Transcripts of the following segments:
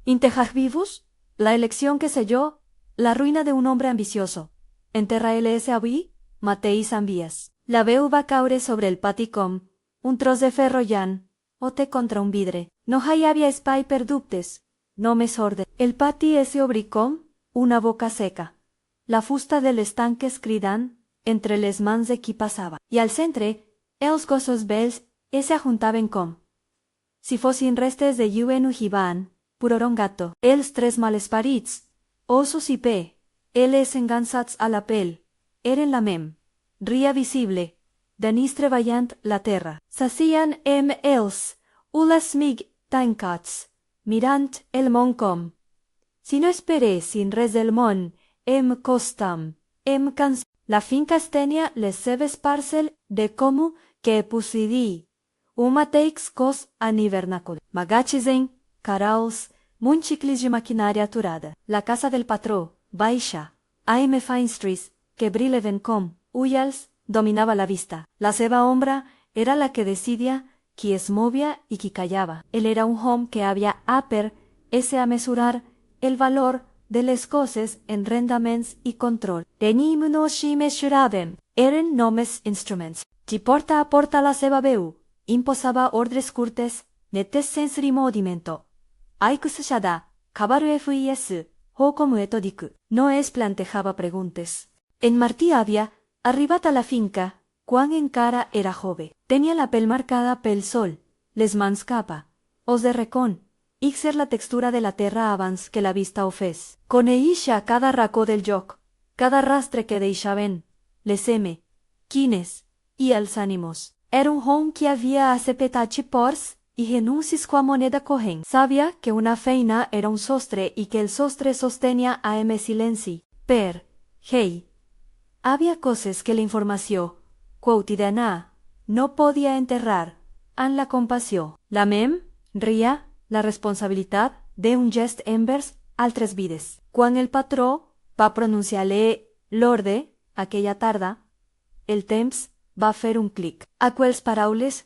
Intejaj vivus, la elección que selló, la ruina de un hombre ambicioso. Enterra ls avui, Mateis envies. La veu va caure sobre el pati com un tros de ferro llan, o té contra un vidre. No hi havia espai per dubtes, només ordre. El pati se obrí com una boca seca. La fusta de les tanques cridant entre les mans de qui passava. I al centre, els gossos vells se ajuntaven com si fossin restes de lluen ujibaan, puroron gato. Els tres malesperits, ossos i pe, els engançats a la pell, eren la mem, ria visible, d'anís treballant la terra. S'hacien els, ules mig tancats, mirant el món com si no esperessin res del món, costam, cans. La finca tenia les seves parcel de comú que possidí. Un mateix cos en hivernacol. Magatzem, carals, munchiclis de maquinària aturada. La casa del patró, baixa, A.M. Feinstries, que brileven com ullals, dominava la vista. La seva ombra era la que decidia qui es movia i qui callava. Ell era un home que havia a mesurar el valor de les coses en rendaments i control. Tenim no si mesuraven, eren només instruments. Qui porta a porta la seva veu, imposava ordres curtes, netes sense rimodimento. Aixada, cabaru FIS, com etodic. No es plantejava preguntes. En Martí havia arribat a la finca quan encara era jove. Tenia la pell marcada pel sol, les mans capa, os de recón, i ser la textura de la terra abans que la vista ho fes. Coneixia cada racó del joc, cada rastre que deixaven, les quines, i els ànimos. Era un home que havia acceptat ports i renuncis com a moneda corrent. Sabia que una feina era un sostre i que el sostre sostenia silenci. Per, havia coses que la informació quotidiana no podia enterrar en la compassió. La mem, ria, la responsabilitat d'un gest envers altres vides. Quan el patró va pronunciar-li l'ordre aquella tarda, el temps va fer un clic. Aquelles paraules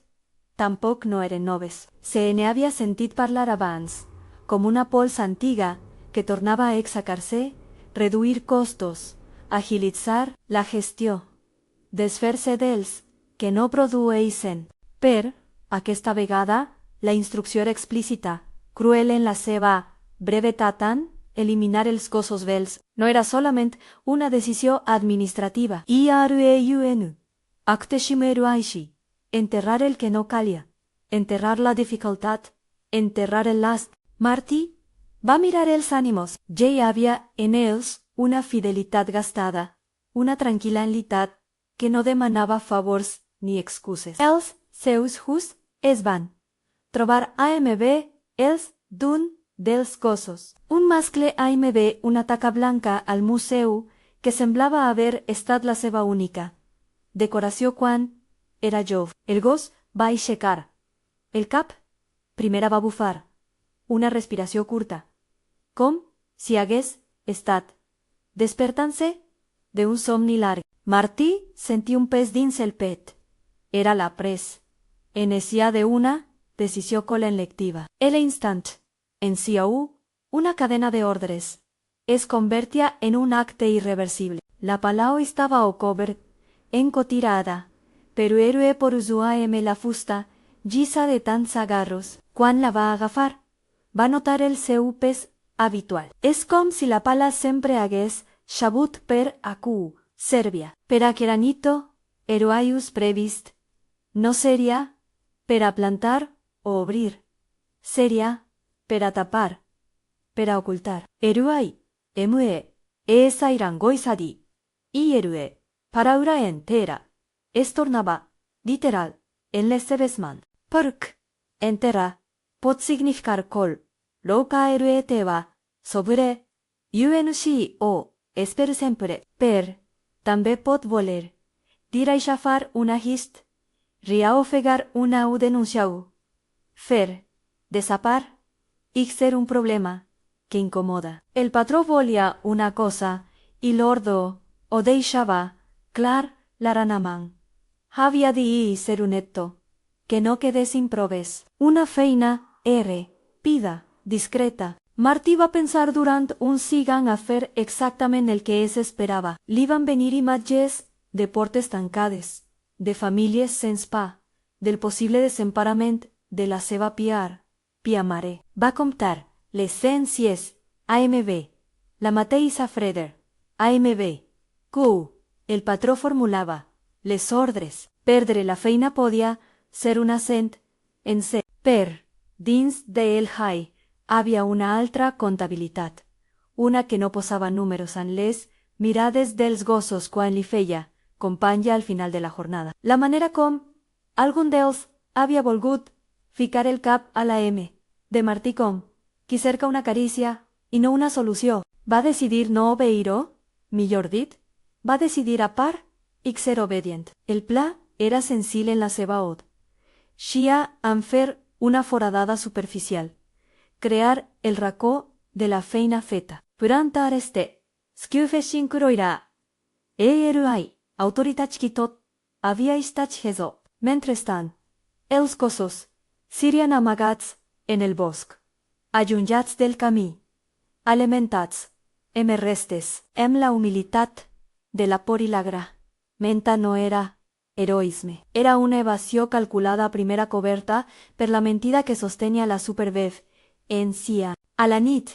tampoc no eren noves. Se n'havia sentit parlar abans, com una pols antiga que tornava a exacar-se, reduir costos, agilitzar la gestió, desfer-se dels que no produeixen. Per, aquesta vegada, la instrucció era explícita, cruel en la seva brevetat eliminar els gossos vells. No era solament una decisió administrativa. IREUN. Acteshimeru aishi. Enterrar el que no calia. Enterrar la dificultat. Enterrar el last. Martí va mirar els ànimos. Ja havia en ells una fidelitat gastada, una tranquil·litat que no demanava favors ni excuses. Els seus just es van trobar AMB els d'un dels gossos. Un mascle AMB, una taca blanca al museu que semblava haver estat la seva única decoració quan era jove. El gos va aixecar el cap, primera va bufar, una respiració curta, com si hagués estat despertant-se d'un somni larg. Martí sentia un pes dins el pet. Era la pres. Enesia d'una decisió col·lectiva. El instant, en CIAU, una cadena de ordres, es convertia en un acte irreversible. La palau estava o cover, encotirada, però héroe por usuar la fusta, llisa de tants agarros. Quan la va agafar, va notar el seu pes habitual. És com si la pala sempre hagués xabut per acu, Sèrbia. Per a Keranito, heroaius previst, no seria per a plantar o obrir, seria per a tapar, per a ocultar. Heruai, sairangoizadi, ierue, paraura entera, es tornava, literal, en les seves mans. Perc, entera, pot significar col, loca teva, sobre, o, per sempre. Per, també pot voler, dir aixafar una hist, ofegar una u denunciau, fer, desapar, i ser un problema que incomoda. El patró volia una cosa i l'ordo o deixava clar l'aranamant. Havia d'ir ser honesto, que no quedés improves. Una feina pida, discreta, Martí va pensar durant un sigan a fer exactament el que es esperava. Li van venir imatges de portes tancades, de famílies sense pa, del possible desemparament de la seva pia mare. Va comptar les ciències, AMB, la mateixa Freder, AMB, Q, el patró formulava, les ordres, perdre la feina podia ser un accent en C. Per, dins d'ell havia una altra comptabilitat, una que no posava números en les mirades dels gossos quan li feia companya al final de la jornada. La manera com algun d'ells havia volgut ficar el cap a la M de Martí com qui cerca una carícia i no una solució. Va decidir no obeir-ho, millor dit, va decidir a part i ser obedient. El pla era senzill en la seva od. Xia en fer una foradada superficial, crear el racó de la feina feta. Plantar este, skufeshin croirà, ELI, autoritat qui tot, havia estat heso. Mentrestant, els cossos s'irien amagats en el bosc, allunyats del camí, alimentats, amb restes, amb la humilitat de la por i la gra. Menta no era heroisme. Era una evasió calculada a primera coberta per la mentida que sostenia la Superbev en Cia. A la nit,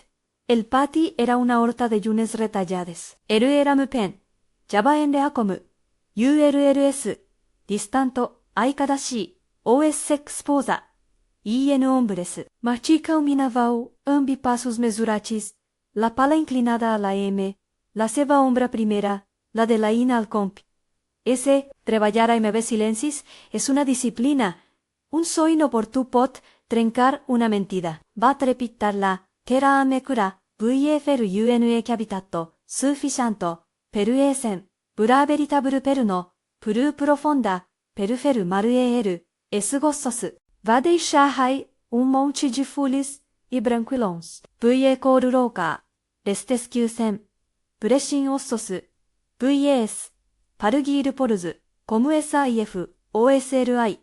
el pati era una horta de llunes retallades. Érem pen, Java en Reacomu, URLS, distanto, Aikadashi, OS exposa, IN hombres. Machica minavau, ambipassos mesurachis, la pala inclinada a la M, la seva ombra primera, la de la INA al comp. Treballar a MB silencis és una disciplina. Un so inoportú pot trencar una mentida. Va trepitar-la, tera amekura, VFL-UNE cabitatto, sufficianto, peruesen, bura veritable perno, puru profonda, peruferu maruel, esgossos. Va deixar un monte de folhas e branquilons. VE louca, restesquiusen, breshin ossos, VS, Parugir Pols, COMSIF, OSLI,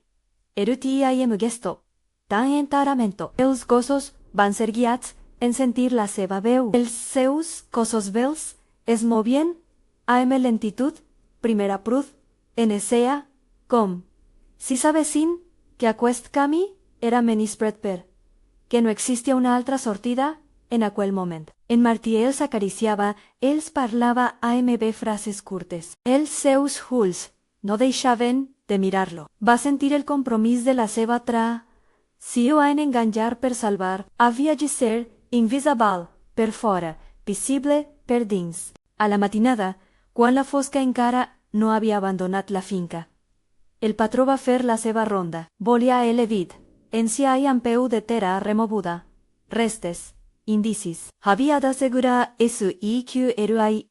LTIM Gesto, Dan Enterament. Els gossos van ser guiats en sentir la seva veu. Els seus cossos vels es movien amb lentitud, primera prud, en escena, com si sabessin que aquest camí era menyspreat per, que no existia una altra sortida en aquell moment. En Martí els acariciava, els parlava AMB frases curtes. Els seus ulls no deixaven de mirar-lo. Va sentir el compromís de la seva traïció en enganjar per salvar. Havia de ser invisible per fora, visible per dins. A la matinada, quan la fosca encara no havia abandonat la finca, el patró va fer la seva ronda. Volia el vid, en si hi en peu de terra remoguda, restes, indicis. Havia d'assegurar SIQLI.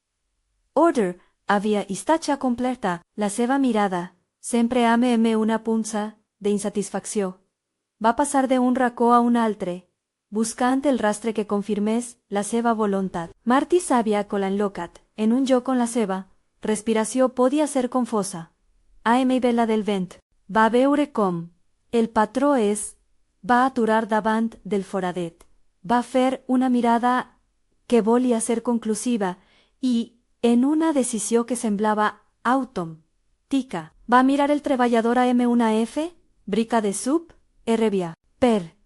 Order havia estat completa. La seva mirada, sempre amb una punça d'insatisfacció, va passar d'un racó a un altre, buscant el rastre que confirmés la seva voluntat. Martí s'havia colanlocat en un lloc on la seva respiració podia ser confosa. AMB la del vent. Va veure com el patró va aturar davant del foradet. Va fer una mirada que volia ser conclusiva i, en una decisió que semblava autòmatica, va mirar el treballador a M1F, brica de sub, RBA. Per.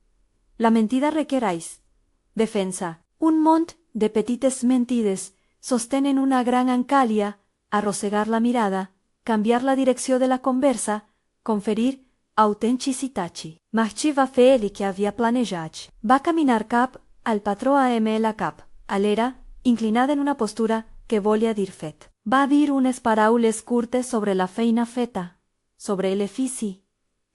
La mentida requereix defensa. Un munt de petites mentides sostenen una gran encàlia, arrossegar la mirada, canviar la direcció de la conversa, conferir autenticitat. Martí va fer el que havia planejat. Va caminar cap al patró AM la cap, a l'era, inclinada en una postura que volia dir fet. Va dir unes paraules curtes sobre la feina feta, sobre l'edifici,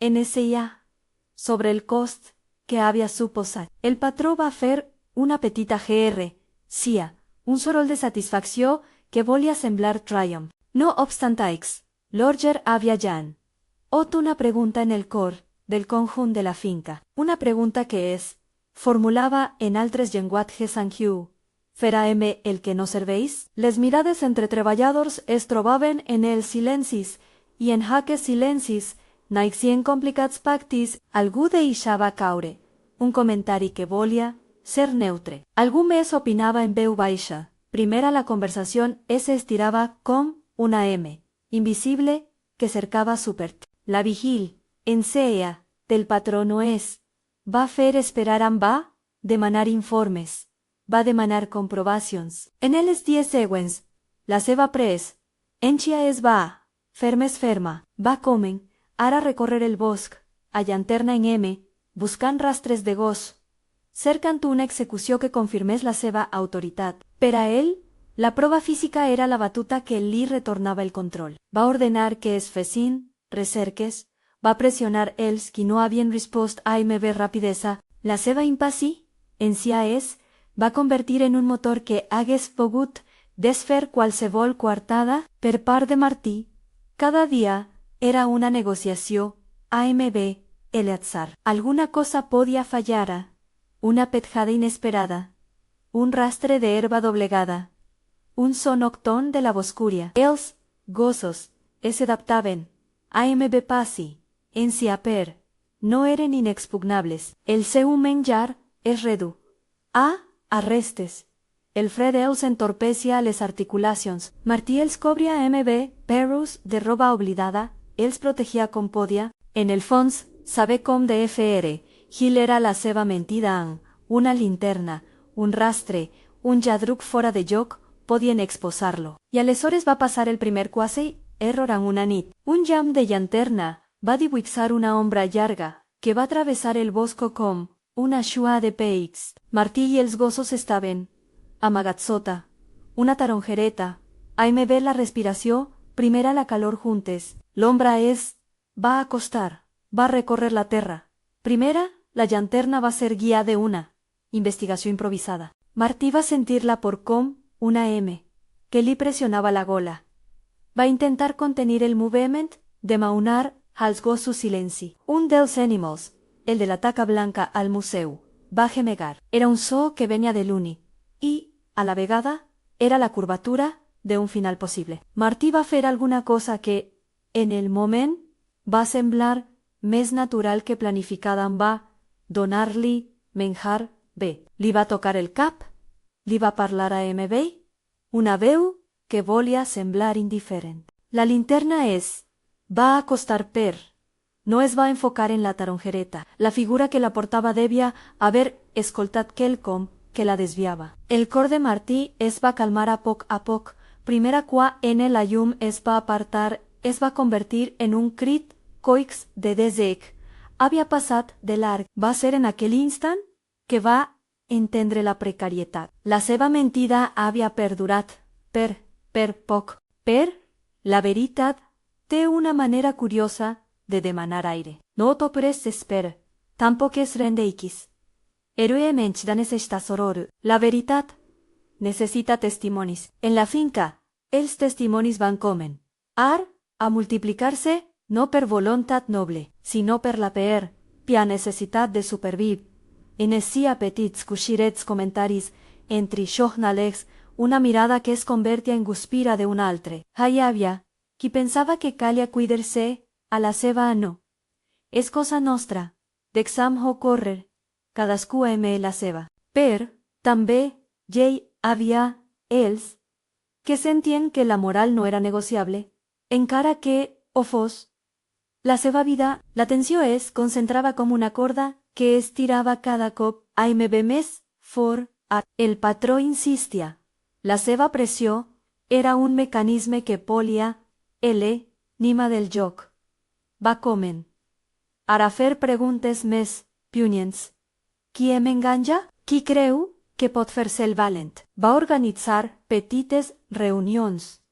NSA, sobre el cost que havia suposat. El patró va fer una petita GR, sia, un soroll de satisfacció que volia semblar triomf. No obstant això, l'Orger havia ja una pregunta en el cor del conjunt de la finca. Una pregunta que formulava en altres llenguatges en Hugh. Farem el que no serveix? Les mirades entre treballadors es trobaven en els silencis, i en aquests silencis naixien complicats pactis. Algú deixava caure un comentari que volia ser neutre. Algún mes opinaba en veu baixa. Primera la conversación se estiraba con una M, invisible, que cercava supert. La vigil, en sea, del patrono va fer esperar amb va, demanar informes, va demanar comprovacions. En els dies següents, la seva pres, enxia va, fermes ferma, va comen, ara recorrer el bosc, a llanterna en M, buscant rastres de gos, cercant una execució que confirmés la seva autoritat. Per a ell, la prova física era la batuta que li retornava el control. Va ordenar que es fessin recerques, va pressionar els qui no havien respost amb rapidesa. La seva impaci, en si va convertir en un motor que hagués pogut desfer qualsevol coartada per part de Martí. Cada dia era una negociació amb el atzar. Alguna cosa podia fallar, una petjada inesperada, un rastre de herba doblegada, un so noctón de la boscúria. Els gossos se adaptaven amb passi, en si per, no eren inexpugnables. El seu menjar es redu. Arrestes. El fred els entorpecia les articulacions. Martí els cobria perros de roba oblidada, els protegia com podia. En el fons, saber com de fr, Gil era la seva mentida amb una linterna, un rastre, un lladruc fora de joc, podien exposar-lo. I aleshores va passar el primer quasi error en una nit. Un llamp de llanterna va dibuixar una ombra llarga, que va travessar el bosco com una xua de peix. Martí i els gossos estaven amagats sota una tarongereta, amb la respiració, primera la calor juntes. L'ombra va acostar, va recórrer la terra. Primera, la llanterna va ser guia de una investigació improvisada. Martí va sentir-la por com una M, que li pressionava la gola. Va intentar contenir el moviment, demaunar als gossos silenci. Un dels animals, el de la taca blanca al museu, va gemegar. Era un so que venia de l'uni, i, a la vegada, era la curvatura d'un final possible. Martí va fer alguna cosa que, en el moment, va semblar més natural que planificada en va donar-li menjar bé. Li va tocar el cap, li va parlar a MB, una veu que volia semblar indiferent. La linterna va acostar per, no es va enfocar en la tarongereta. La figura que la portava devia haver escoltat quelcom que la desviava. El cor de Martí va calmar a poc, primera qua la llum va apartar, va convertir en un crit coix de desig. Havia passat de larg. Va ser en aquell instant que va entendre la precarietat. La seva mentida havia perdurat, per poc. La veritat té una manera curiosa de demanar aire. No t'opres d'esper, tampoc es rendeikis. Héroe menys da necessita sororu. La veritat necessita testimonis. En la finca, els testimonis van comen. A multiplicar-se no per voluntat noble, sinó per la pia necessitat de superviv. Inicia petits cuixirets comentaris entre jornalers, una mirada que es convertia en guspira d'un altre. Hi havia qui pensava que calia cuidar-se a la seva no. És cosa nostra, d'exam o córrer, cadascú la seva. També, havia els que sentien que la moral no era negociable, encara que, o fos, la seva vida, l'atenció concentrava com una corda que estirava cada cop més fort. El patró insistia. La seva pressió era un mecanisme que polia nima del joc. Va comen. Ara fer preguntes més punyents. Qui m'enganya? Qui creu que pot fer-se el valent? Va organitzar petites reunions,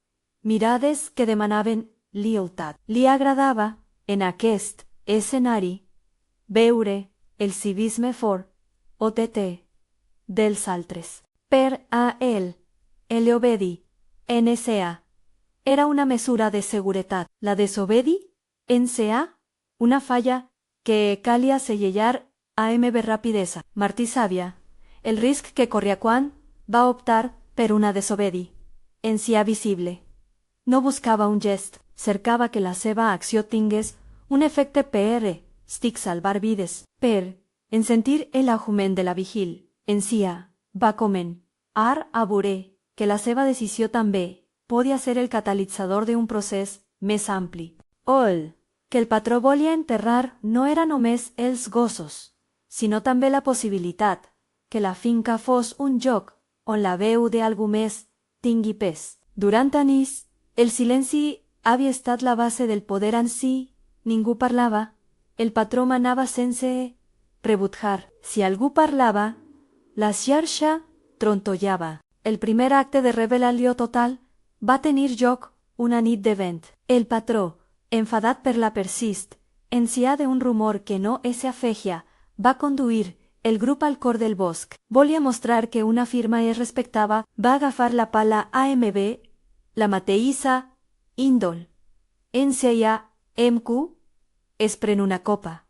mirades que demanaven lleialtat. Li agradava, en aquest escenari, veure el civisme fort, OTT, dels altres. Per a ell, l'obedi, NCA, era una mesura de seguretat. La desobedi, NCA, una falla que calia sellar amb rapidesa. Martí sabia el risc que corria quan va optar per una desobedi, NCA visible. No buscava un gest, cercava que la seva acció tingués un efecte estic salvar vides. En sentir el augment de la vigil, Encia, va comen. Ar aburé, que la seva decisió també podia ser el catalitzador d'un procés més ampli. Ol, que el patró volia enterrar no era només els gossos, sinó també la possibilitat que la finca fos un lloc on la veu d'algú més tingui pes. Durant anys, el silenci havia estat la base del poder en si, ningú parlava, el patró manava sense rebutjar. Si algú parlava, la xarxa trontollava. El primer acte de rebel·lió total va tenir lloc una nit de vent. El patró, enfadat per la persist, encià d'un rumor que no es afegia, va conduir el grup al cor del bosc. Volia mostrar que una firma es respectava, va agafar la pala AMB, la mateixa índol. Enseia MQ, es pren una copa.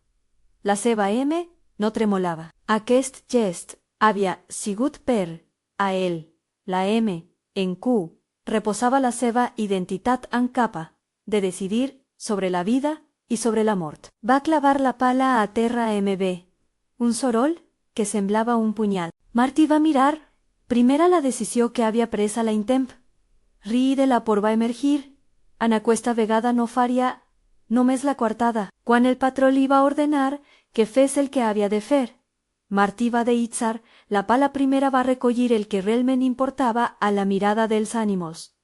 La seva M no tremolava. Aquest gest havia sigut per a ell. La M, en Q, reposava la seva identitat en capa, de decidir sobre la vida i sobre la mort. Va clavar la pala a terra MB. Un soroll que semblava un punyal. Martí va mirar, primera la decisió que havia pres a la Intemp. Ri de la por va emergir. En aquesta vegada no faria només la coartada. Quan el patró li va ordenar que fes el que havia de fer, Martí va deitzar, la pala primera va recollir el que realment importava a la mirada dels ànimos.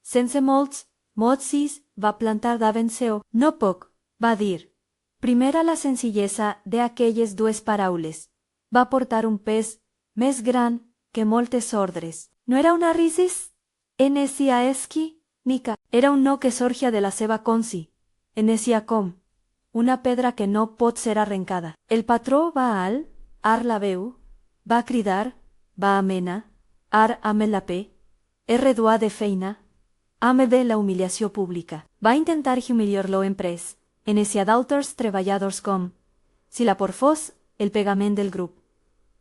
Sense molts motsis va plantar davant seu. No puc, va dir. Primera la senzillesa d'aquelles dues paraules va portar un pes més gran que moltes ordres. No era una risis? Enesia esqui, nica. Era un no que sorgia de la seva consi. Enesia com. Una pedra que no pot ser arrencada. El patró va al, ar la veu, va cridar, va amena, ar ame la pe, reduà de feina, ame de la humiliació pública. Va intentar humiliar-lo en pres, enesia d'altres treballadors com, si la por fos el pegament del grup.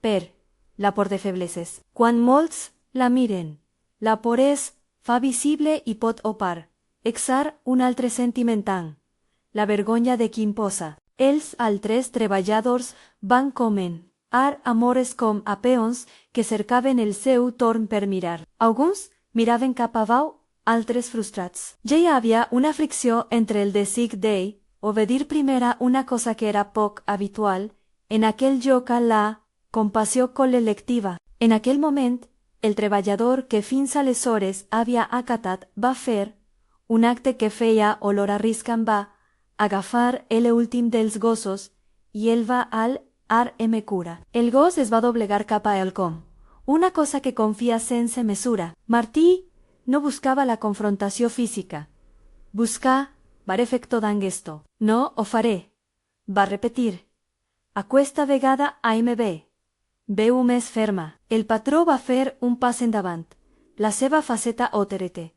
Per, la por de febleses. Quan molts la miren, la por és fa visible i pot opar, exar un altre sentimentant, la vergonya de qui imposa. Els altres treballadors van comen, ar amores com a peons que cercaven el seu torn per mirar. Alguns miraven cap avall, altres frustrats. Ja hi havia una fricció entre el desig d'ell obedir primera una cosa que era poc habitual, en aquell lloc a la compassió col·lectiva. En aquell moment, el treballador que fins aleshores havia acatat va fer un acte que feia olor a risc en va agafar l'últim dels gossos i el va al ar M cura. El gos es va doblegar cap a el com, una cosa que confia sense mesura. Martí no buscava la confrontació física. Buscar var efecto d'angesto. No ho faré, va repetir. Aquesta vegada AMB. Veu més ferma. El patró va fer un pas endavant. La seva faceta òterete.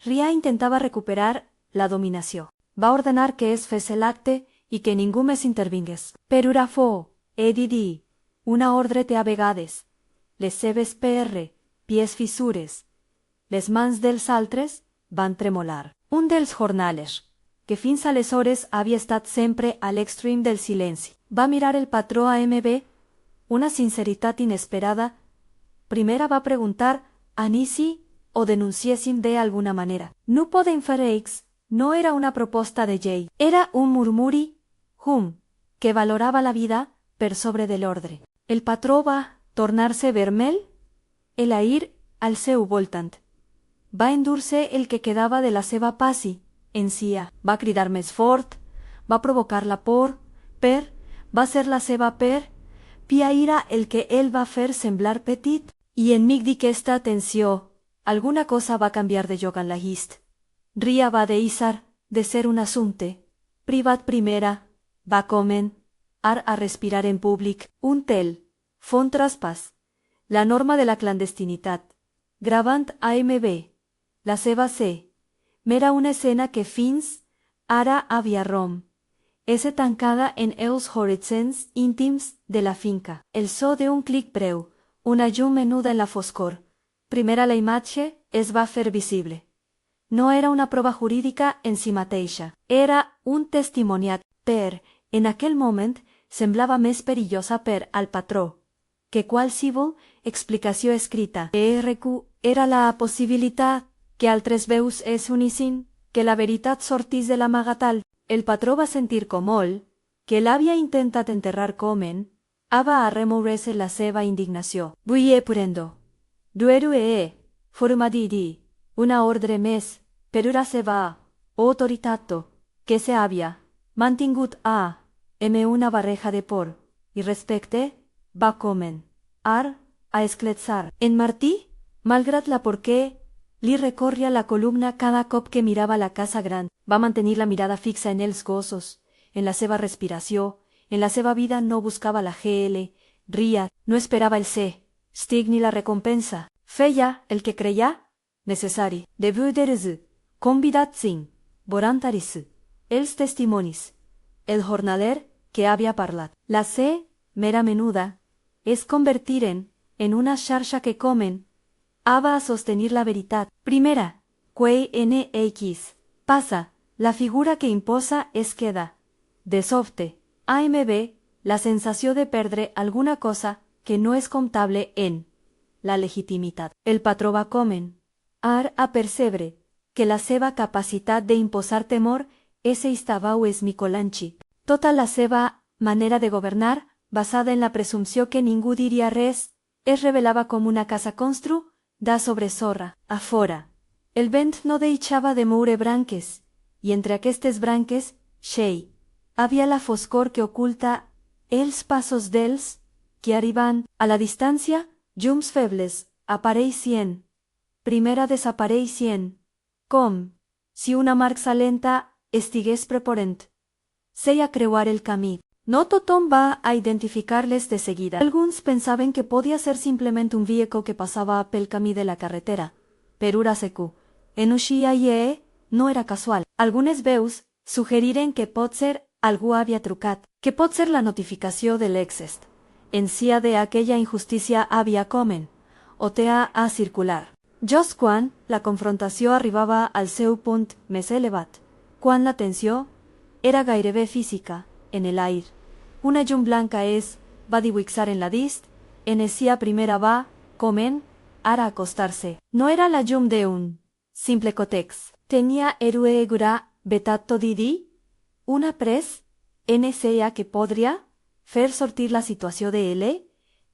Ria intentava recuperar la dominació. Va ordenar que es fes l'acte i que ningú més intervingués. Per ura fo, he de dir, una ordre té a vegades. Les seves PR, pies fissures. Les mans dels altres van tremolar. Un dels jornalers, que fins aleshores havia estat sempre a l'extrem del silenci, va mirar el patró AMB, una sinceritat inesperada. Primera va preguntar a si o denunciéssim d'alguna manera. No podem fer ells. No era una proposta de llei, era un murmuri, que valorava la vida per sobre de l'ordre. El patró va tornar-se vermell, el air al seu voltant. Va endur-se el que quedava de la seva passi, encia. Va cridar més fort, va provocar la por, va ser la seva piaïra el que ell va fer semblar petit, i enmig d'aquesta tensió, alguna cosa va canviar de lloc en la hist. Ria va deixar de ser un assumpte privat primera, va comen, ar a respirar en públic, un tel, fon traspàs, la norma de la clandestinitat, gravant AMB, la seva C, m'era una escena que fins ara havia rom, ese tancada en els horitzons íntims de la finca. El so d'un clic breu, una llum menuda en la foscor. Primera la imatge es va fer visible. No era una prova jurídica en si mateixa, era un testimoniat en aquell moment semblava més perillosa per al patró que qualsevol explicació escrita ERQ era la possibilitat que altres veus es unissin, que la veritat sortís de l'amagatall. El patró va sentir com que l'havia intentat enterrar Comen, va a remoure-se la seva indignació. Vull prendo. Duero forma di una ordre més, per la seva autoritat, que se havia mantingut una barreja de por, i respecte, va Comen, a escletzar. En Martí, malgrat la por que li recorria la columna cada cop que mirava la casa gran, va mantenir la mirada fixa en els gossos, en la seva respiració, en la seva vida no buscava la GL, ria, no esperava el stig ni la recompensa. Feia el que creia necessari. Debuderes, convidats-in, vorantaris, els testimonis, el jornaler que havia parlat. La mera menuda, es convertiren en una xarxa que Comen va a sostenir la veritat. Primera, QNX. Passa, la figura que imposa es queda. De sobte, AMB, la sensació de perdre alguna cosa que no és comptable en la legitimitat. El patró va Comen a percebre que la seva capacitat d'imposar temor estava o esmicolant-xi. Tota la seva manera de governar, basada en la presumpció que ningú diria res, es revelava com una casa construïda sobre sorra. A fora, el vent no deixava de moure branques, i entre aquestes branques, havia la foscor que oculta els passos dels que arriben a la distància, llums febles, apareixien. Primera desapareixien, com si una marxa lenta estigués preparant. Seia creuar el camí. No tothom va a identificar-les de seguida. Alguns pensaven que podia ser simplement un vehicle que passava pel camí de la carretera. Per ura secu. En Uxia no era casual. Algunes veus suggeriren que pot ser algú havia trucat, que pot ser la notificació de l'exest. En sia de aquella injustícia havia Comen, o a circular. Just quan la confrontació arribava al seu punt més elevat, quan la tensió era gairebé física, en l'aire. Una llum blanca va dibuixar en la dist, en essia primera va, Comen, ara acostar-se. No era la llum d'un simple cotex. Tenia eruegura betatto una pres, NCA que podria fer sortir la situació de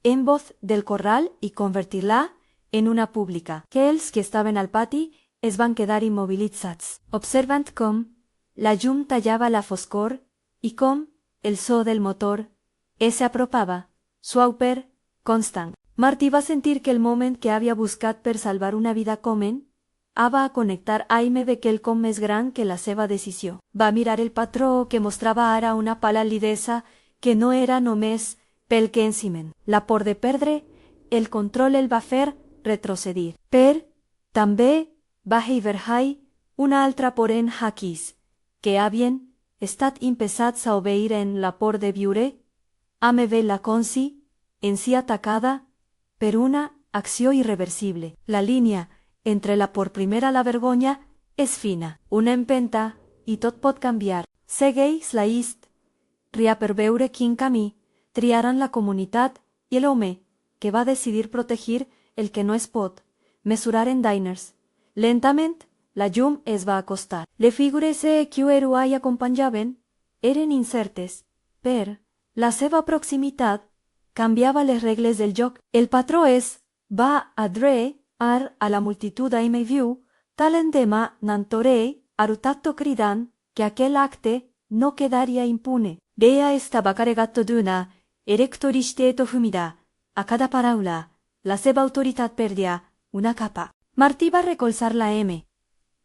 en voz del corral i convertir-la en una pública, que els que estaven al pati es van quedar immobilitzats, observant com la llum tallava la foscor i com el so del motor s'apropava, suau per constant. Martí va sentir que el moment que havia buscat per salvar una vida Comen va a connectar AMB quelcom més gran que la seva decisió. Va mirar el patró que mostrava ara una pal·lidesa que no era només pel que enciment. La por de perdre el control el va fer retrocedir. També va heiverhai una altra por en Haquis, que havien estat impesats a obeir en la por de viure, AMB la consi, en si atacada per una acció irreversible. La línia entre la por primera a la vergonya és fina. Una empenta i tot pot canviar. Segueix la ria per veure quin camí triaran la comunitat i l'home que va decidir protegir el que no es pot mesurar en diners. Lentament, la llum es va acostar. Les figures que hi acompanyaven eren incertes, la seva proximitat canviava les regles del joc. El patró va a la multitud viu, tal endema nantorei, arutatto cridant que aquell acte no quedaria impune. Bea estava carregato d'una erectoristieto fumida. A cada paraula, la seva autoritat perdia una capa. Martí va recolzar la M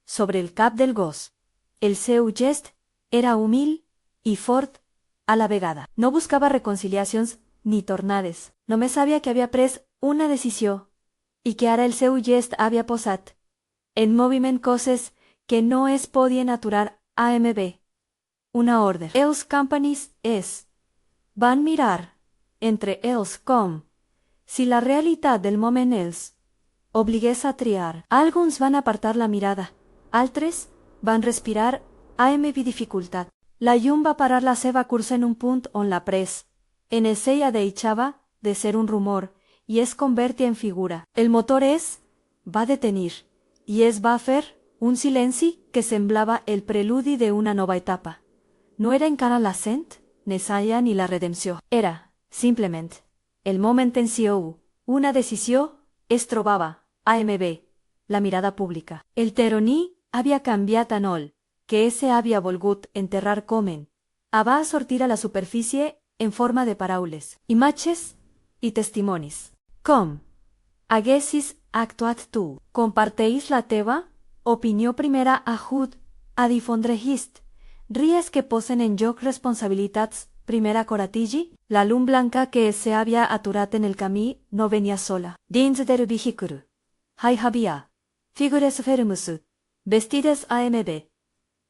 sobre el cap del gos. El seu gest era humil i fort a la vegada. No buscava reconciliacions ni tornades. Només sabia que havia pres una decisió i que ara el seu gest havia posat en moviment coses que no es podien aturar AMB. Una ordre. Els companies van mirar entre ells com si la realitat del moment els obligués a triar. Alguns van apartar la mirada, altres van respirar amb dificultat. La llum va parar la seva cursa en un punt on la pres, en el seia deixava de ser un rumor, i es convertia en figura. El motor va detenir, i es va fer un silenci que semblava el preludi de una nova etapa. No era encara l'ascent, Nesaya ni la redempció. Era, simplement, el moment en si una decisió es trobava, AMB, la mirada pública. El Teroní havia canviat a Nol, que ese havia volgut enterrar comen. Va sortir a la superfície en forma de paraules, imatges i testimonis. Com haguessis actuat tu? Comparteix la teva opinió primera ajud a difondre hist. Ries que posen en joc responsabilitats primera coratigi? La llum blanca que se havia aturat en el camí no venia sola. Dins del vehículo hi havia figures fermus, vestides AMB,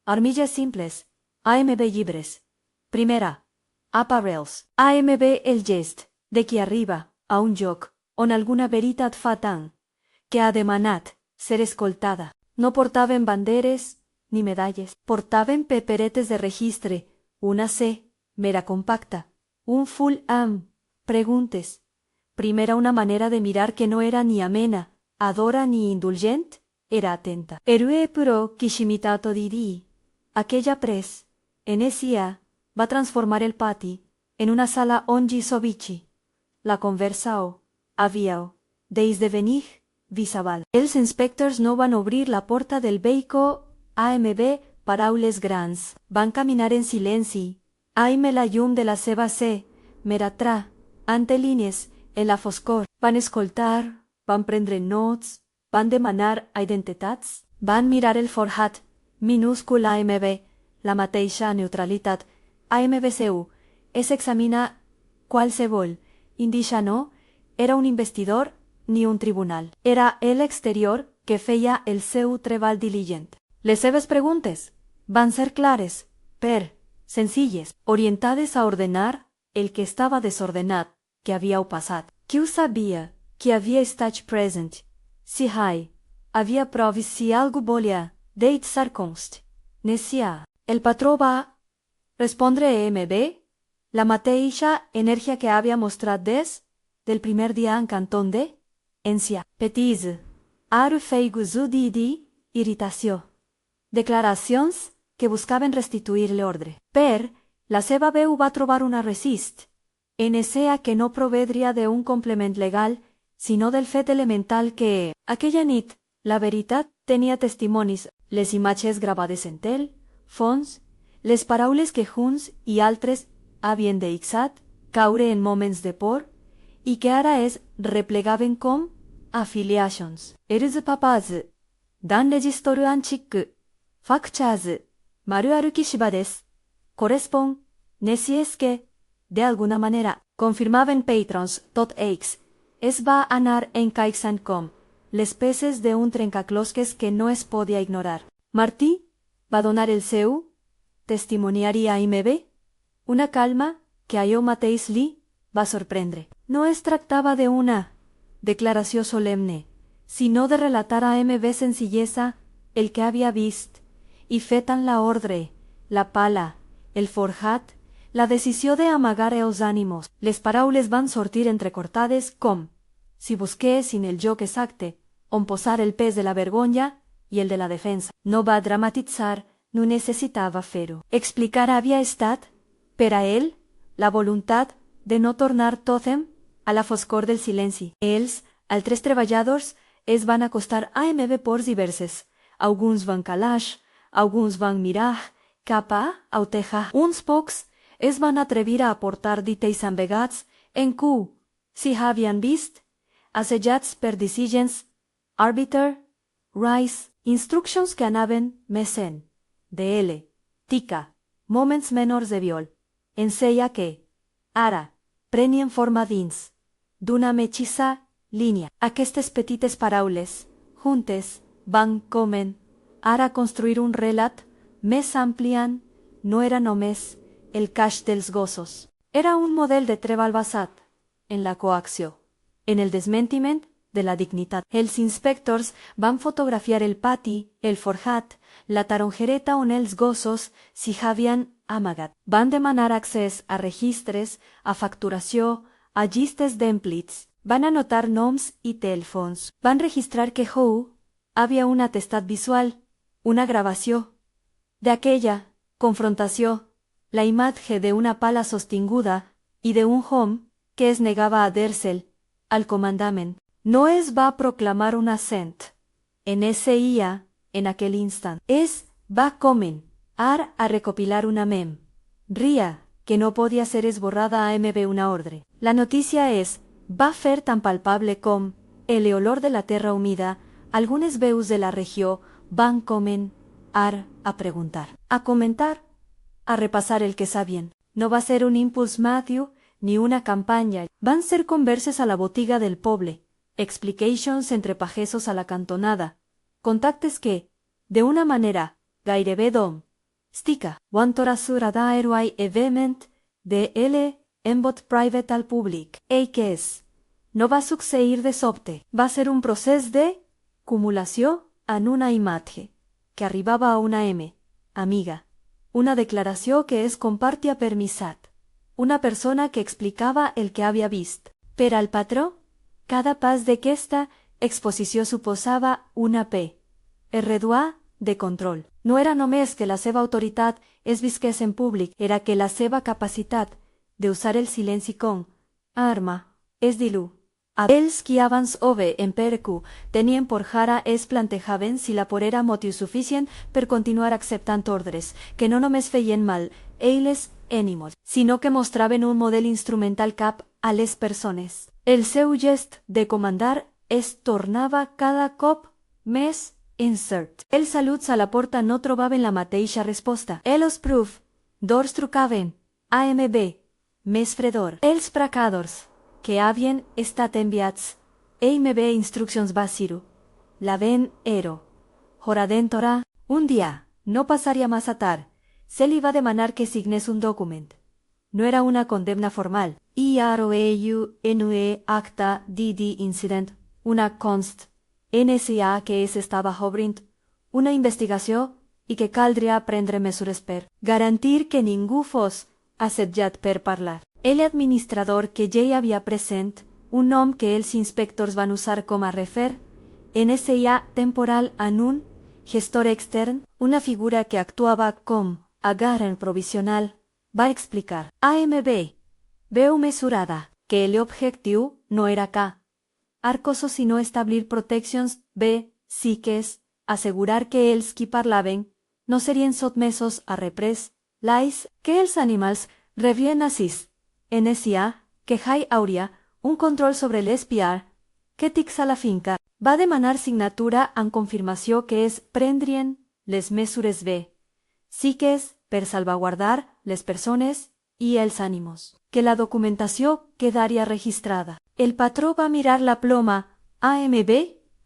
armilles simples, AMB llibres. Primera, apparels, AMB el gest de qui arriba a un lloc on alguna veritat fa tant que ha demanat ser escoltada. No portaven banderes ni medalles, portaven paperetes de registre, una C, mera compacta, un full amb preguntes. Primera una manera de mirar que no era ni amena, adora ni indulgent, era atenta. Erue però kishimitato didi. Aquella pres, en esia, va transformar el pati en una sala ongi sovici. La conversa havia d'esdevenir visabal. Els inspectors no van obrir la porta del vehicle AMB paraules grans. Van caminar en silenci. Aime la llum de la seva C, meratrà, ante línies, en la foscor. Van escoltar, van prendre nots, van demanar identitats, van mirar el forjat minúscul AMB, la mateixa neutralitat. AMBCU es examina qualsevol indicia no era un investidor ni un tribunal. Era el exterior que feia el seu treball diligent. Les seves preguntes van ser clares, senzilles, orientades a ordenar el que estava desordenat que havíeu passat. Qui ho sabia que havia estat present? Si havia proves si algú volia deixar const. Necia. El patró va respondre EMB, la mateixa energia que havia mostrat del primer dia en Canton de Encia. Petise. Aru feiguzu didi, irritació. Declaracions que buscaven restituir l'ordre. La seva veu va trobar una resist, en esea que no provedria d'un complement legal, sinó del fet elemental que, aquella nit, la veritat tenia testimonis, les imatges gravades en tel, fons, les paraules que junts i altres havien deixat caure en moments de por i que ara es replegaven com affiliations. Eres papaz, dan registoru antique, factures, maru aruki shiba des, correspond, nesi es que, de alguna manera, confirmaven patrons, es va anar encaixant com les peces d'un trencaclosques que no es podia ignorar. Martí va donar el seu testimoniari a AMB, una calma que allò mateix li va sorprendre. No es tractava d'una declaració solemne, sinó de relatar a AMB senzillesa el que havia vist, i fet en la ordre, la pala, el forjat, la decisió d'amagar els ànimos. Les paraules van sortir entrecortades com si busquessin el joc exacte on posar el pes de la vergonya i el de la defensa. No va dramatitzar, no necessitava fer-ho. Explicar havia estat, per a ell, la voluntat de no tornar tòtem a la foscor del silenci. Els, altres treballadors, es van acostar a AMB ports diverses. Alguns van calaix, alguns van mirar cap a teja. Uns pocs es van atrevir a aportar detalls ambegats en Q, si havien vist, assajats per decisions, arbiter, rice, instruccions que anaven més en, DL, tica, moments menors de viol, enseia que, ara, prenien forma dins d'una metgissa línia. Aquestes petites paraules, juntes, van comen, ara construir un relat més ampliant, no era només el caix dels gossos. Era un model de treball basat en la coacció, en el desmentiment de la dignitat. Els inspectors van fotografiar el pati, el forjat, la tarongereta on els gossos s'hi havien amagat. Van demanar accés a registres, a facturació, allistes d'emplits, van anotar noms i telèfons, van registrar que Hou havia un atestat visual, una gravació d'aquella confrontació, la imatge de una pala sostinguda i de un home que es negava a dar-se'l al comandament. No es va proclamar un assent en SIA en aquell instant. Es va començar a recopilar una mem. Ria, que no podia ser esborrada AMB una ordre. La notícia va fer tan palpable com el olor de la terra humida. Algunes veus de la regió van començar a preguntar, a comentar, a repassar el que sabien. No va ser un impuls Matthew ni una campanya. Van ser converses a la botiga del poble, explications entre pagesos a la cantonada, contactes que, de una manera gairebé domèstica, van torasura d'aeroai element de L en vot private al públic. Ei que no va succeir de sobte. Va ser un procés de cumulació en una imatge, que arribava a una amiga. Una declaració que es compartia per missat. Una persona que explicava el que havia vist. Per al patró, cada pas d'aquesta exposició suposava una pèrdua de control. No era només que la seva autoritat es visqués en públic, era que la seva capacitat d'usar el silenci com arma es dilu. Els qui abans ove en PRQ tenien por jara es plantejaven si la por era motiu suficient per continuar acceptant ordres, que no només feien mal ells ànimos, sinó que mostraven un model instrumental cap a les persones. El seu gest de comandar es tornava cada cop més incert. Els saluts a la porta no trobaven la mateixa resposta. Els proof d'ors trucaven AMB, més fredor. Els fracadors que havien estat enviats AMB instruccions Basiru, la ven ero. Joradentora, un dia, no passaria massa tard, se li va demanar que signés un document. No era una condemna formal. IROEUNE acta DD incident, una const NSA que estava obrint una investigació i que caldria prendre mesures per garantir que ningú fos assetjat per parlar. El administrador que ja hi havia present, un nom que els inspectors van usar com a refer, NSA temporal en un gestor extern, una figura que actuava com a garant provisional, va explicar. AMB veu mesurada que l'objectiu no era K. Arcoso sinó establir proteccions psíquiques, assegurar que els qui parlaven no serien sotmesos a reprès, lais, que els animals rebien assist. NSA, que hi hauria un control sobre l'espiar, que tics a la finca, va demanar signatura en confirmació que es prendrien les mesures psíquiques per salvaguardar les persones i els ànimos, que la documentació quedaria registrada. El patró va mirar la ploma AMB,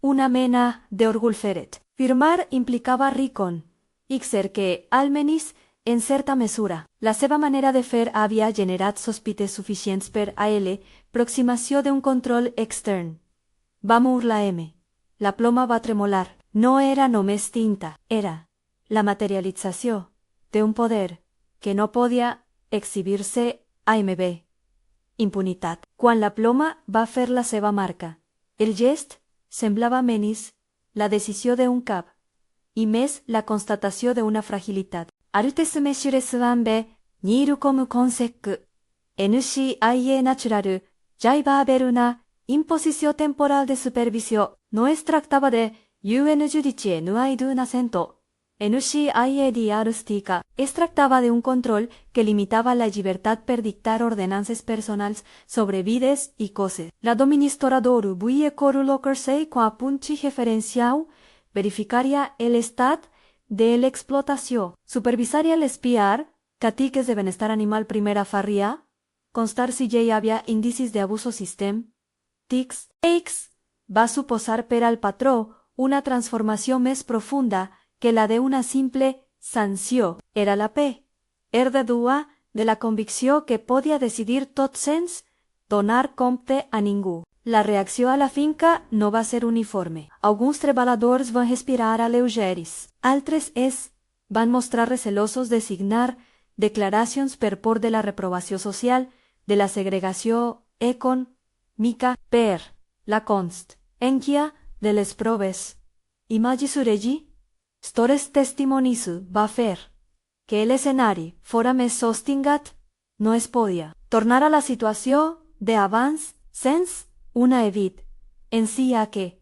una mena d'orgull feret. Firmar implicava ricon, Ixer que, almenys, en certa mesura, la seva manera de fer havia generat sospites suficients per a l'aproximació d'un control extern. Va moure la M. La ploma va tremolar. No era només tinta, era la materialització d'un poder que no podia exhibir-se AMB. Impunitat. Quan la ploma va fer la seva marca, el gest semblava menys la decisió d'un cap i més la constatació d'una fragilitat. Altes mesures van be, niru com consec, NCIA natural, ja va haver una imposició temporal de supervisió. No es tractava de UN judicie no hay d'un assento. NCIADRSTK es tractava d'un control que limitava la llibertat per dictar ordenances personals sobre vides i coses. La administradora vuia col·locar-se com a punt referencial, verificaria l'estat de l'explotació, supervisaria l'espiar, catiques de benestar animal primera farria, constar si ja hi havia indicis d'abuso sistem, tics, va suposar per al patró una transformació més profunda que la d'una simple sanció. Era la pèrdua de la convicció que podia decidir tot sens donar compte a ningú. La reacció a la finca no va ser uniforme. Alguns treballadors van respirar alleugeris. Altres van mostrar recelosos de signar declaracions per por de la reprovació social, de la segregació econ, mica, per, la const, enquia, de les proves. Imagi suregi? Stores testimonis va fer que el escenari fora més sostingat, no es podia tornar a la situació de abans sens una evit en si a que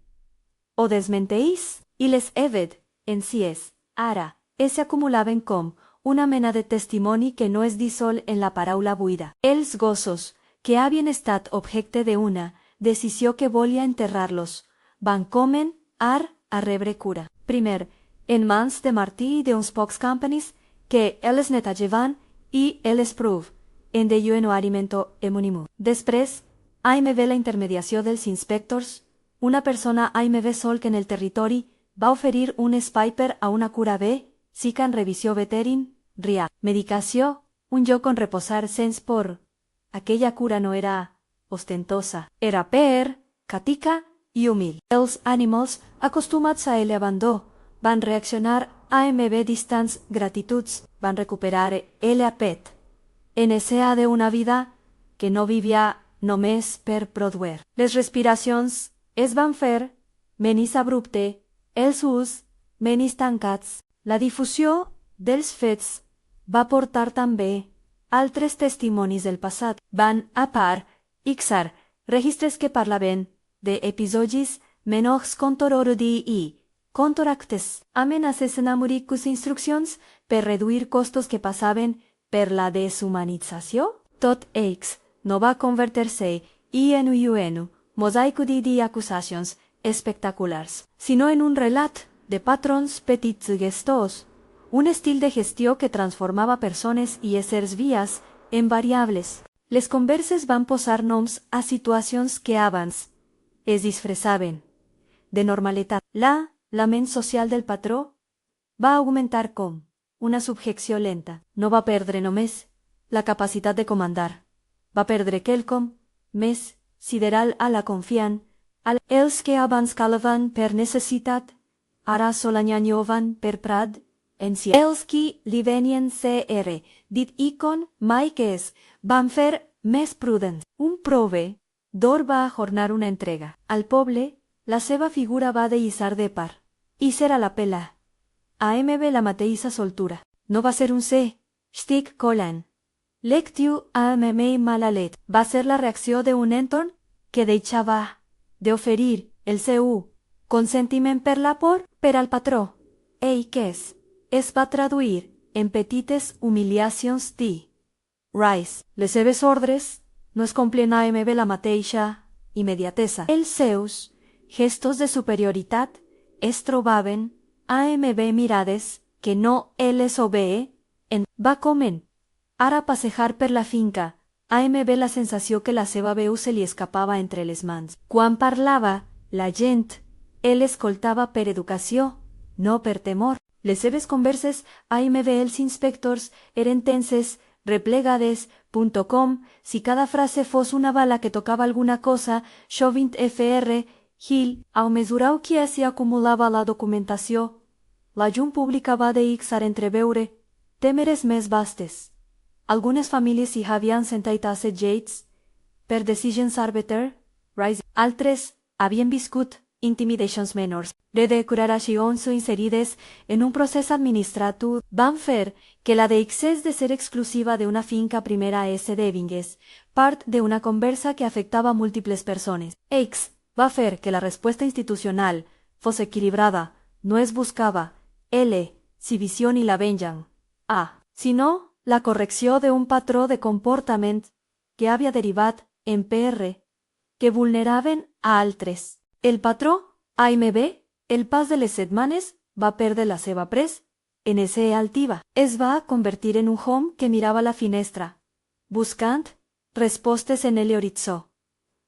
o desmenteís i les evet en si és ara se acumulaven com una mena de testimoni que no es dissol en la paraula buida. Els gossos, que havien estat objecte d'una decisió que volia enterrar-los, van comen a rebre cura. Primer, en mans de Martí i d'uns pocs companies que els netejaven i els prov en deien o alimento emonimu. Després, AMV la intermediació dels inspectors, una persona AMV sol que en el territori va oferir un espai per a una cura B, sica en revisió veterin, ria, medicació, un lloc on reposar sens por. Aquella cura no era ostentosa, era per, catica i humil. Els animals, acostumats a el abandó, van reaccionar AMV distants gratituds, van recuperar el apet. NSA de una vida que no vivia només per produir. Les respiracions es van fer menys abrupte, els ulls menys tancats. La difusió dels fets va portar també altres testimonis del passat. Van a part ixar registres que parlaven d'episodis menors contororudi i contoractes, amenaces enamoricus instruccions per reduir costos que passaven per la deshumanització. Tot ells no va convertir-se en un mosaic d'acusacions espectaculars, sinó en un relat de patrons petits gestos, un estil de gestió que transformava persones i éssers vies en variables. Les converses van posar noms a situacions que abans es disfressaven de normalitat. La lament social del patró va augmentar com una subjecció lenta. No va perdre només la capacitat de comandar, va perdre quelcom més sideral a la confiant, els que abans calaven per necessitat, ara solanyanyoven per prat, en si els qui li venien cr, dit icon mai que es, van fer més prudents. Un prove d'or va ajornar una entrega. Al poble, la seva figura va deïssar de par. I serà la pela. AMV la mateixa soltura. No va ser un C. Stic colant. Lectiu AMM malalet. Va ser la reacció d'un entorn que deixava d'oferir el seu consentiment per la por per al patró. Que es va traduir en petites humiliacions d'. Rice. Les seves ordres no es complien AMV la mateixa immediatesa. Els seus gestos de superioritat es trobaven AMV mirades que no els obee en va comen. Ara passejar per la finca, AMV la sensació que la seva veu se li escapava entre les mans. Quan parlava, la gent, ell escoltava per educació, no per temor. Les seves converses AMV els inspectors eren tenses, replegades, si cada frase fos una bala que tocava alguna cosa, sovint FR, Hill, a mesura que s'hi acumulava la documentació, la llum pública va deixar entreveure temeres més vastes. Algunes famílies hi havien sentat assetjats per decisions arbiter, altres havien viscut intimidations menors. Redeclaracions inserides en un procés administratiu van fer que la d'excés de ser exclusiva d'una finca primera esdevingués part d'una conversa que afectava múltiples persones. X va fer que la resposta institucional fos equilibrada, no es buscava L, si visió ni la venjan, A, sinó la correcció d'un patró de comportament que havia derivat en PR, que vulneraven a altres. El patró, AMB, el pas de les setmanes, va perdre la seva pres en ese altiva. Es va convertir en un home que mirava la finestra, buscant respostes en el horitzó.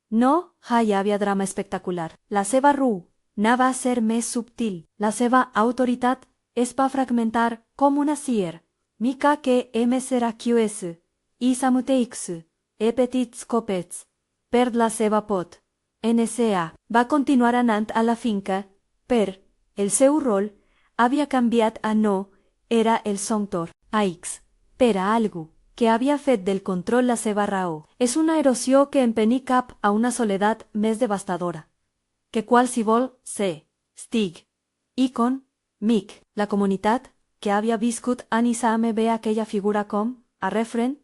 No hi havia drama espectacular. La seva ru anava a ser més subtil. La seva autoritat es va fragmentar com una cier, mica que MSRQS, i Samuteix, petits copets, perd la seva pot. NSA va continuar anant a la finca, per el seu rol havia canviat a no, era el Sonctor, a X, per a algú que havia fet del control la seva raó. És una erosió que empení cap a una soledat més devastadora que qualsevol se stig. Icon, mic, la comunitat, que havia viscut anys amb aquella figura com, a refren,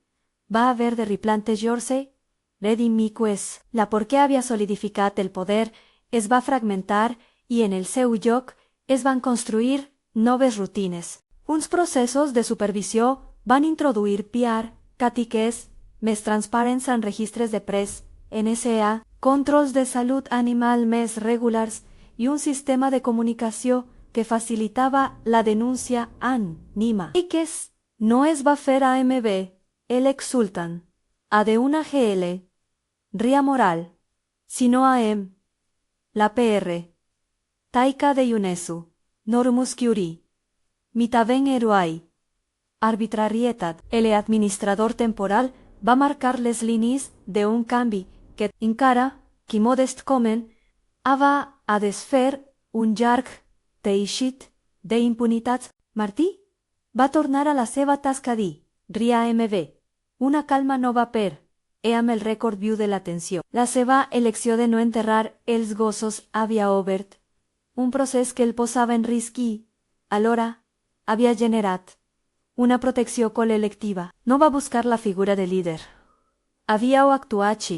va haver de replantejar-se, redimicues, la por què havia solidificat el poder es va fragmentar i en el seu lloc es van construir noves rutines. Uns processos de supervisió van introduir PR, catiques, més transparents en registres de pres, NSA, controls de salut animal més regulars i un sistema de comunicació que facilitava la denúncia anònima. I que no es va fer a AMB, el exultant, a de una GL, Ria Moral, sinó a la PR, Taika de Yunesu, Normus Curie, Mitaven Eruai, arbitrarietat. El administrador temporal va marcar les línies d'un canvi que, encara que modest comen, va a desfer un llarg teixit d'impunitats. Martí va tornar a la seva tasca ria MB, una calma nova per, amb el rècord viu de l'atenció. La seva elecció de no enterrar els gossos havia obert un procés que el posava en risc i, alhora, havia generat una protecció col·lectiva. No va buscar la figura de líder. Havia actuat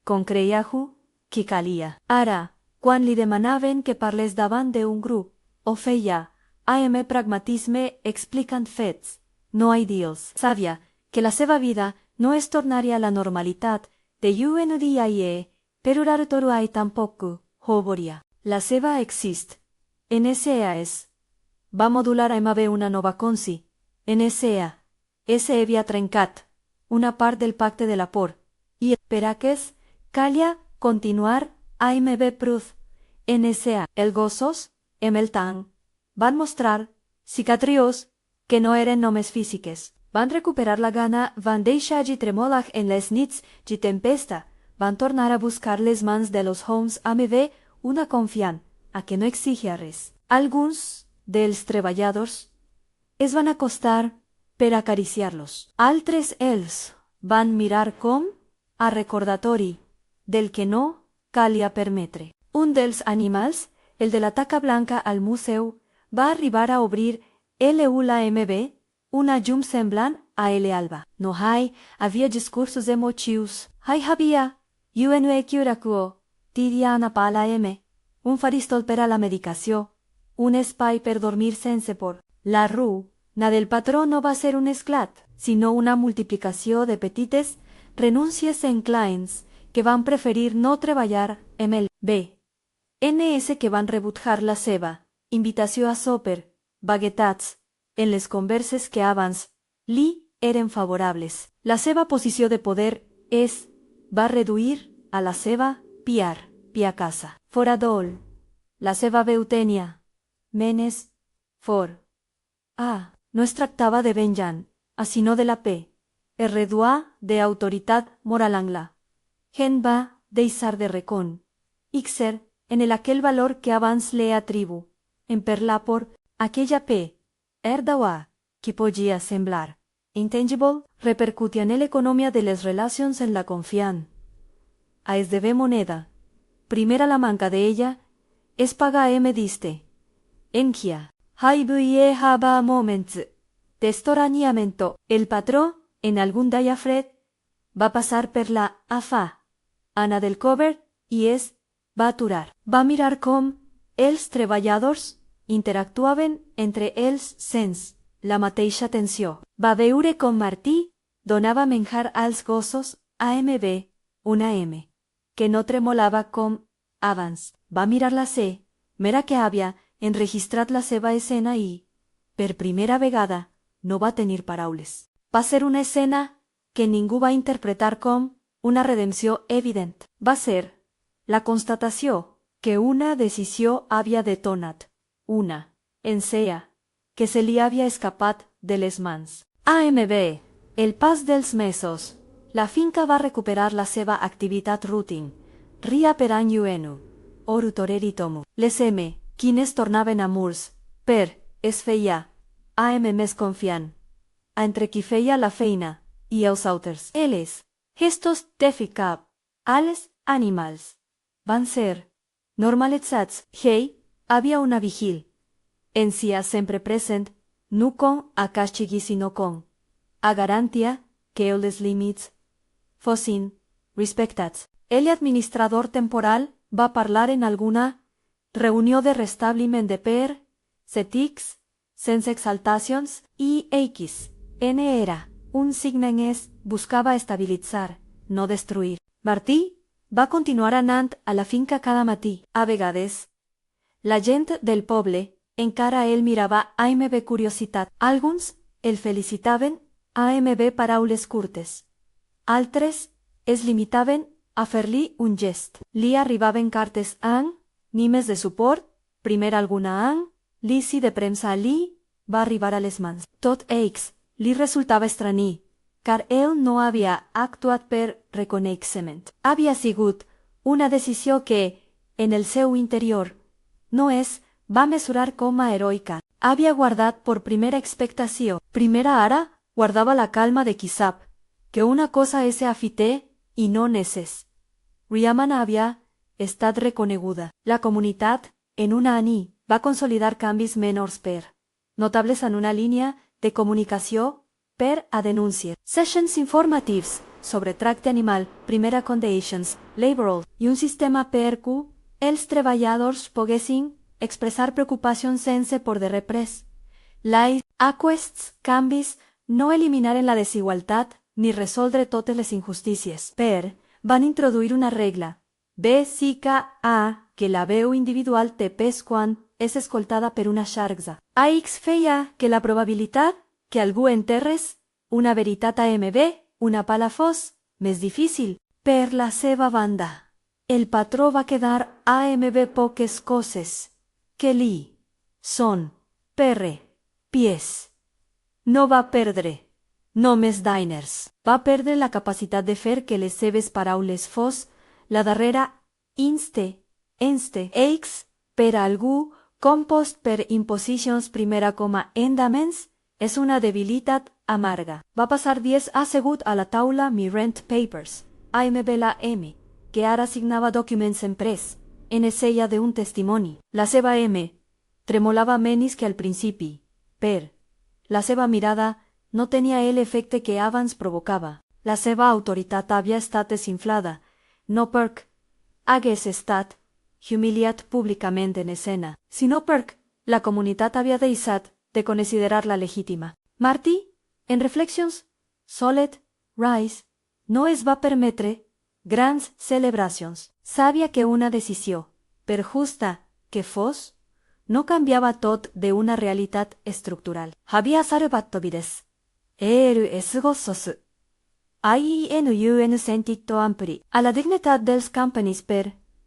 com creieu que calia. Ara, quan li demanaven que parlés davant d'un grup, ho feia amb pragmatisme explicant fets, no ideals. Sabia que la seva vida no es tornaria a la normalitat de UNDIE, però Artoruai tampoc ho volia. La seva exist, NSAS, va modular amb una nova consi, NSA, havia trencat una part del pacte de la por, i per aquest calia continuar AMB Proof, NSA. Els gossos, amb el temps, van mostrar cicatrius que no eren només físiques. Van recuperar la gana, van deixar tremolar en les nits de tempesta, van tornar a buscar les mans de los homes AMB una confiant a que no exigia res. Alguns dels treballadors es van acostar per acariciar-los. Altres els van mirar com a recordatori del que no calia permetre. Un dels animals, el de la taca blanca al museu, va arribar a obrir l'ULAMB, una llum semblant a l'alba. No havia discursos emotius. Havia UNEQRAQO, Tidiana Pala M, un faristol per a la medicació, un espai per dormir sense por. La na del patró no va ser un esclat, sinó una multiplicació de petites renúncies en clients que van preferir no treballar amb el BNS, que van rebutjar la seva invitació a sopar, vaguetats, en les converses que abans li eren favorables. La seva posició de poder va reduir a la seva pia casa. Fora dol, la seva veu tènia, menes, no es tractava de venjan, sinó de la P. Es reduà d'autoritat moral angla. Gen va deixar de recon. Ixer, en aquell valor que abans le atribu, en perla por aquella P. Erdawa, que podia semblar intangible, repercutia en l'economia de les relacions en la confiant. A esdevé moneda. Primera la manca d'ella, es paga diste. Engia. Haibie haba moments. Testoraniamento. El patró, en algun dia fred, va passar per la AFA, Anna del cover, i va aturar. Va mirar com els treballadors interactuaven entre ells sense la mateixa tensió. Va veure com Martí donava menjar als gossos AMB, una M, que no tremolava com abans. Va mirar la C, mera que havia enregistrat la seva escena i, per primera vegada, no va tenir paraules. Va ser una escena que ningú va interpretar com una redempció evident. Va ser la constatació que una decisió havia detonat, una ensea, que se li havia escapat de les mans. AMB, el pas dels mesos, la finca va recuperar la seva activitat routine. Ria per any UNU, Oru Toreri Tomu. Les M, quines tornaven a murs, es feia AM més confiant. Entre qui feia la feina, i els auters. Ells, gestos d'eficab, als animals, van ser normalitzats. Hey, havia una vigil. En sia sempre present, no con a castigui sinó con a garantia que els límits fossin respectats. El administrador temporal va parlar en alguna reunió de restabliment de per, cetics, sense exaltacions, i X. N era un signe en es, buscava estabilitzar, no destruir. Martí va continuar anant a la finca cada matí. A vegades, la gent del poble encara el mirava amb curiositat. Alguns el felicitaven amb paraules curtes. Altres es limitaven a fer-li un gest. Li arribaven cartes ànimes de suport, primer alguna lici de premsa a li va arribar a les mans. Tot ells li resultava estrany, car ell no havia actuat per reconeixement. Havia sigut una decisió que, en el seu interior, no es va mesurar com a heroica. Havia guardat per primera expectació. Primera ara guardava la calma de qui sap que una cosa és afité i no neces. Riaman havia estat reconeguda. La comunitat, en una any, va consolidar canvis menors per notables en una línia de comunicació per a denúncia. Sessions informatius sobre tracte animal, primera conditions, laboral i un sistema per què els treballadors poguessin expressar preocupacions sense por de reprès. Aquests canvis no eliminaren la desigualtat ni resoldre totes les injustícies. Van introduir una regla. Bàsica a que la veu individual té pes quan és escoltada per una xarxa. AX feia que la probabilitat que algú enterrés una veritat AMB, una pala fos, més difícil. Per la seva banda, el patró va quedar AMB poques coses que li són pies. No va perdre només diners. Va perdre la capacitat de fer que les seves paraules fos la darrera enste, X, per a algú compost per imposicions primera com a endaments, és una debilitat amarga. Va passar dies assegut a la taula mirant papers, AMB la M, que ara signava documents emprès, en esella d'un testimoni. La seva M tremolava menys que al principi, la seva mirada no tenia l'efecte que abans provocava. La seva autoritat havia estat desinflada, no perquè hagués estat humiliat públicament en escena, sinó perquè la comunitat havia deixat de considerar-la legítima. Martí, en reflexions, Solet, Rice, no es va permetre grans celebracions. Sabia que una decisió, per justa que fos, no canviava tot d'una realitat estructural. Havia salvat vides. Es gossos. INUN sentit ampli. A la dignitat dels campanis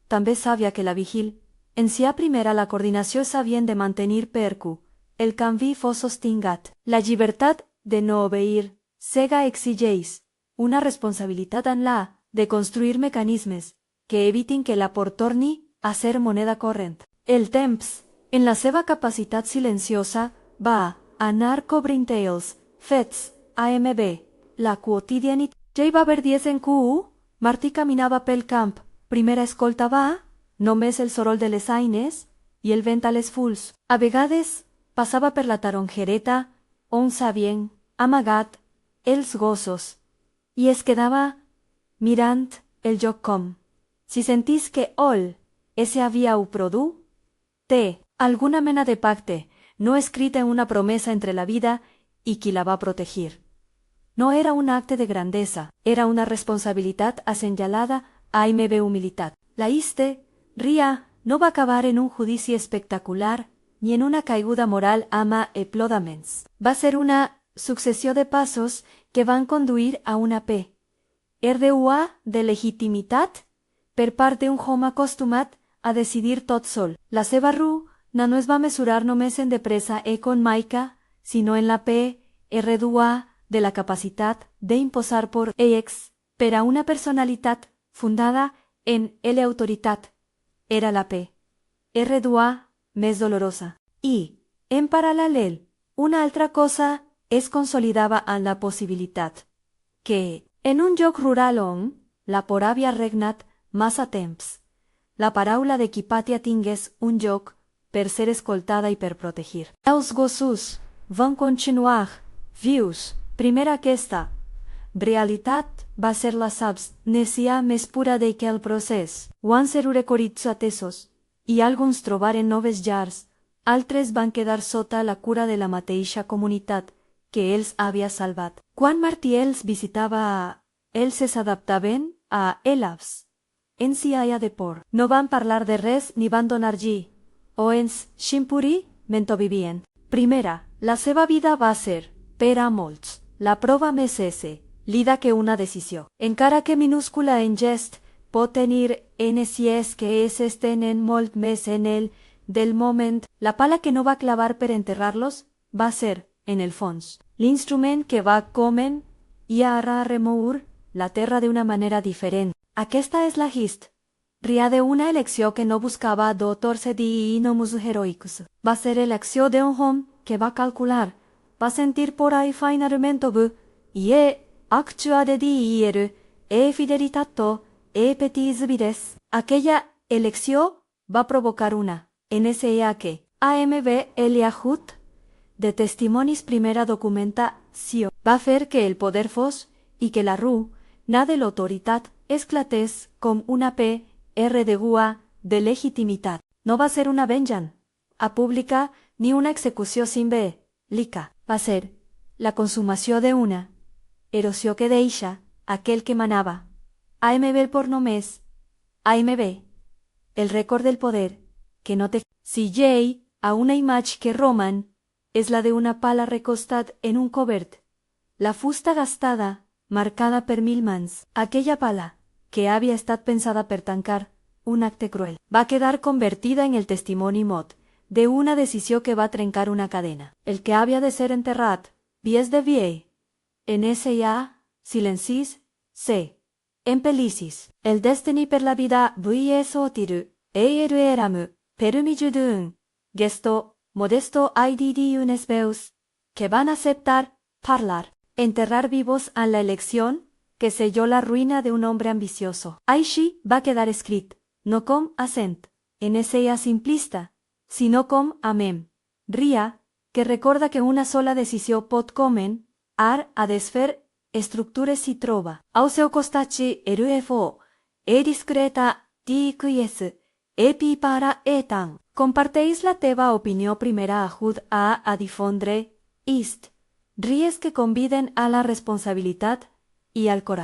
també sabia que la vigil, en sia primera la coordinació s'havien de mantenir perquè el canvi fos sostingat. La llibertat de no obeir cega exigeix una responsabilitat en la de construir mecanismes que evitin que la por torni a ser moneda corrent. El temps, en la seva capacitat silenciosa, va anar cobrint els fets AMB, la quotidianitat. Ja hi va haver dies en què Martí caminava pel camp. Primera escoltava només el soroll de les eines i el vent a les fulls. A vegades passava per la tarongereta on s'havien amagat els gossos i es quedava mirant el joc com si sentís que ese havia produït té alguna mena de pacte no escrit en una promesa entre la vida i qui la va protegir. No era un acte de grandesa, era una responsabilitat assenyalada AMB humilitat. La ria no va acabar en un judici espectacular ni en una caiguda moral ama eplodaments. Va ser una successió de passos que van conduir a una RDUA de legitimitat per part d'un home acostumat a decidir tot sol. La seva no es va mesurar només en depressa econòmica, sinó en la RDUA de la capacitat d'imposar por EX per a una personalitat fundada en l'autoritat. Era la RDUA més dolorosa. I, en paral·lel, una altra cosa es consolidava en la possibilitat que, en un lloc rural on, la por havia regnat massa temps, la paraula de qui pàtia tingués un lloc per ser escoltada i per protegir. Els gossos van continuar vius. Primer aquesta realitat va ser la saps necia més pura de que el procés. Van ser recorits atesos, i alguns trobaren noves llars, altres van quedar sota la cura de la mateixa comunitat que els havia salvat. Quan Martí els visitava, ells s'adaptaven a elves. En si haia de por. No van parlar de res ni van donar lli. O ens ximpuri mentre vivien. Primera, la seva vida va ser, per a molts, la prova més lida que una decisió. Encara que minúscula en gest, pot tenir NCS que tenen molt més en el del moment. La pala que no va clavar per enterrar-los va ser, en el fons, l'instrument que va comen i ara remoure la terra d'una manera diferent. Aquesta és la hist. Ria de una elecció que no buscava dotorse-di i nomus heroicus. Va ser elecció d'un hom que va calcular, va sentir por ahí finalment obu, i actua de dir fidelitato petis vides. Aquella elecció va provocar una NSA que AMB Eliahut de testimonis primera documentació va fer que el poder fos i que la RU, na de l'autoritat, esclatés com una PR de gua de legitimitat. No va ser una venjan a pública ni una execució simbòlica. Va ser la consumació d'una erosió que deixa aquell que manava. AMB el por només. AMB el rècord del poder que no té. Si llei a una imatge que roman és la d'una pala recostat en un cobert. La fusta gastada, marcada per 1000 mans. Aquella pala, que havia estat pensada per tancar un acte cruel, va quedar convertida en el testimoni mot de una decisió que va trencar una cadena. El que havia de ser enterrat, vies de vie, en S.A. silencis, C. En pelicis. El destiny per la vida V.S. otiru, eram, permijudun, gesto, modesto IDD unes veus, que van aceptar, parlar, enterrar vivos a la elección, que selló la ruïna de un hombre ambicioso. Així va quedar escrit, no com accent, en S.A. simplista, sinó com amem. Ria, que recorda que una sola decisió pot comen, a desfer estructures si troba. Au seu costaci RFO, discreta, DQS, para etan. Comparteix la teva opinió primera ajud a difondre, ist. Ries que conviden a la responsabilitat i al coratge.